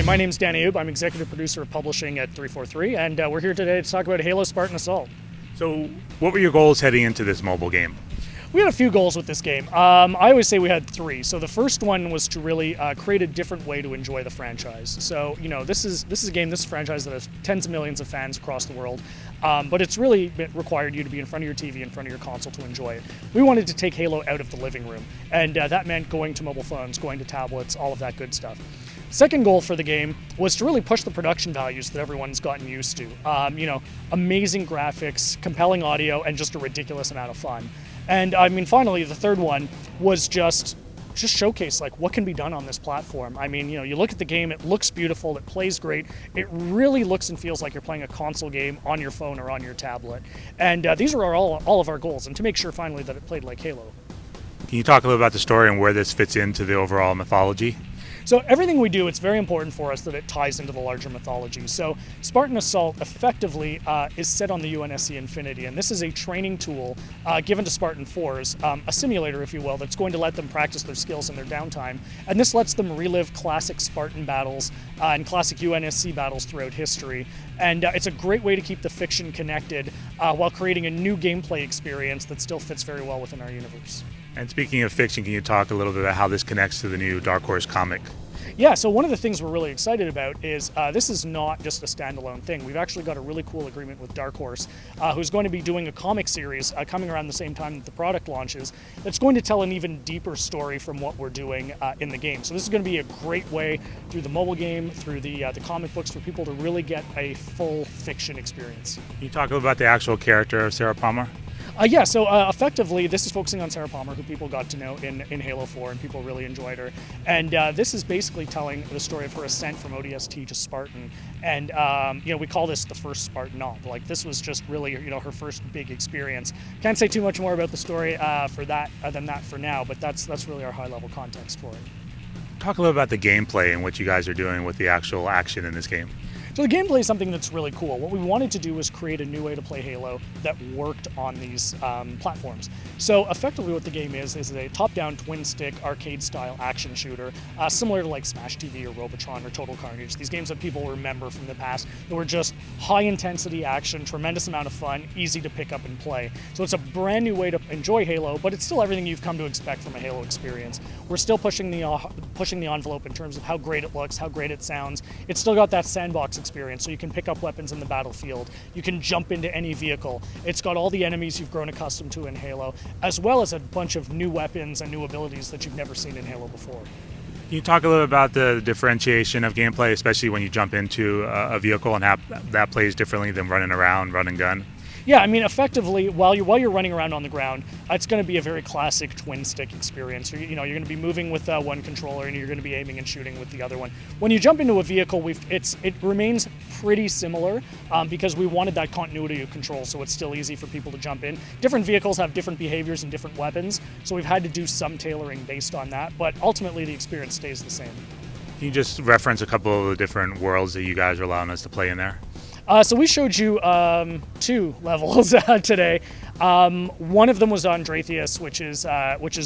my name's Dan Ayoub. I'm executive producer of publishing at 343, and we're here today to talk about Halo Spartan Assault. So what were your goals heading into this mobile game? We had a few goals with this game. I always say we had three. So the first one was to really create a different way to enjoy the franchise. So, this is a game, this is a franchise that has tens of millions of fans across the world, but it's really required you to be in front of your TV, in front of your console to enjoy it. We wanted to take Halo out of the living room, and that meant going to mobile phones, going to tablets, all of that good stuff. Second goal for the game was to really push the production values that everyone's gotten used to. Amazing graphics, compelling audio, and just a ridiculous amount of fun. And finally, the third one was just showcase like what can be done on this platform. You look at the game, it looks beautiful, it plays great. It really looks and feels like you're playing a console game on your phone or on your tablet. And these are all of our goals, and to make sure finally that it played like Halo. Can you talk a little about the story and where this fits into the overall mythology? So everything we do, it's very important for us that it ties into the larger mythology. So Spartan Assault effectively is set on the UNSC Infinity, and this is a training tool given to Spartan 4s, a simulator, if you will, that's going to let them practice their skills in their downtime. And this lets them relive classic Spartan battles and classic UNSC battles throughout history. And it's a great way to keep the fiction connected while creating a new gameplay experience that still fits very well within our universe. And speaking of fiction, can you talk a little bit about how this connects to the new Dark Horse comic? Yeah, so one of the things we're really excited about is this is not just a standalone thing. We've actually got a really cool agreement with Dark Horse, who's going to be doing a comic series coming around the same time that the product launches, that's going to tell an even deeper story from what we're doing in the game. So this is going to be a great way through the mobile game, through the comic books, for people to really get a full fiction experience. Can you talk a little about the actual character of Sarah Palmer? Effectively, this is focusing on Sarah Palmer, who people got to know in Halo 4, and people really enjoyed her. And this is basically telling the story of her ascent from ODST to Spartan. And, we call this the first Spartan op. Like, this was just really, her first big experience. Can't say too much more about the story than that for now, but that's really our high-level context for it. Talk a little about the gameplay and what you guys are doing with the actual action in this game. So the gameplay is something that's really cool. What we wanted to do was create a new way to play Halo that worked on these platforms. So effectively what the game is a top-down twin-stick arcade-style action shooter, similar to like Smash TV or Robotron or Total Carnage. These games that people remember from the past that were just high-intensity action, tremendous amount of fun, easy to pick up and play. So it's a brand new way to enjoy Halo, but it's still everything you've come to expect from a Halo experience. We're still pushing the envelope in terms of how great it looks, how great it sounds. It's still got that sandbox experience, so you can pick up weapons in the battlefield. You can jump into any vehicle. It's got all the enemies you've grown accustomed to in Halo, as well as a bunch of new weapons and new abilities that you've never seen in Halo before. Can you talk a little about the differentiation of gameplay, especially when you jump into a vehicle and how that plays differently than running around, run and gun? Yeah, effectively, while you're running around on the ground, it's going to be a very classic twin-stick experience. You're going to be moving with one controller, and you're going to be aiming and shooting with the other one. When you jump into a vehicle, it remains pretty similar because we wanted that continuity of control, so it's still easy for people to jump in. Different vehicles have different behaviors and different weapons, so we've had to do some tailoring based on that, but ultimately the experience stays the same. Can you just reference a couple of the different worlds that you guys are allowing us to play in there? So we showed you 2 levels today. One of them was on Dratheus, which is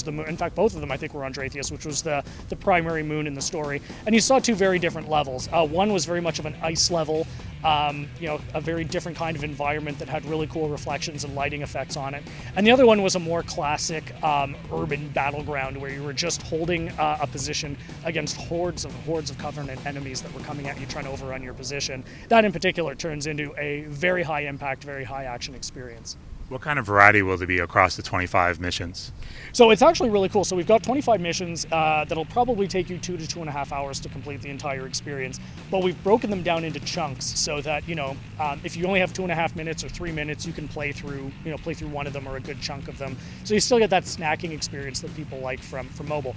the moon. In fact, both of them I think were on Dratheus, which was the primary moon in the story. And you saw 2 very different levels. One was very much of an ice level, a very different kind of environment that had really cool reflections and lighting effects on it. And the other one was a more classic urban battleground where you were just holding a position against hordes of Covenant enemies that were coming at you trying to overrun your position. That in particular turns into a very high impact, very high action experience. What kind of variety will there be across the 25 missions? So it's actually really cool. So we've got 25 missions that'll probably take you 2 to 2.5 hours to complete the entire experience. But we've broken them down into chunks so that, if you only have 2.5 minutes or 3 minutes, you can play through one of them or a good chunk of them. So you still get that snacking experience that people like from mobile.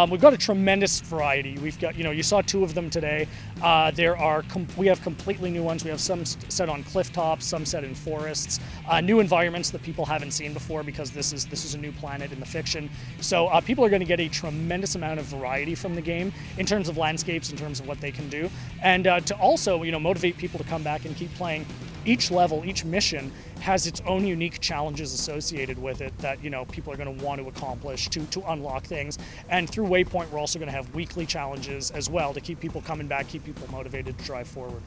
We've got a tremendous variety. We've got, you saw 2 of them today. We have completely new ones. We have some set on cliff tops, some set in forests, new environments that people haven't seen before because this is a new planet in the fiction. So people are going to get a tremendous amount of variety from the game in terms of landscapes, in terms of what they can do, and to also motivate people to come back and keep playing. each level, each mission has its own unique challenges associated with it that, you know, people are going to want to accomplish to unlock things. And through Waypoint, we're also going to have weekly challenges as well to keep people coming back, keep people motivated to drive forward.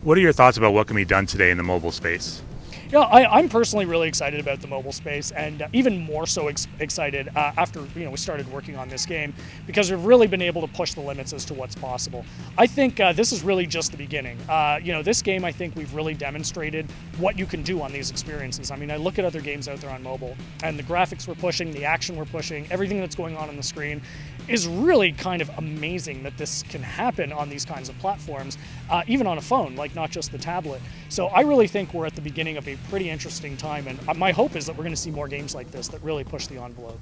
What are your thoughts about what can be done today in the mobile space? Yeah, I'm personally really excited about the mobile space, and even more so excited after we started working on this game, because we've really been able to push the limits as to what's possible. I think this is really just the beginning. This game, I think we've really demonstrated what you can do on these experiences. I mean, I look at other games out there on mobile, and the graphics we're pushing, the action we're pushing, everything that's going on the screen is really kind of amazing that this can happen on these kinds of platforms, even on a phone, like not just the tablet. So I really think we're at the beginning of a pretty interesting time, and my hope is that we're going to see more games like this that really push the envelope.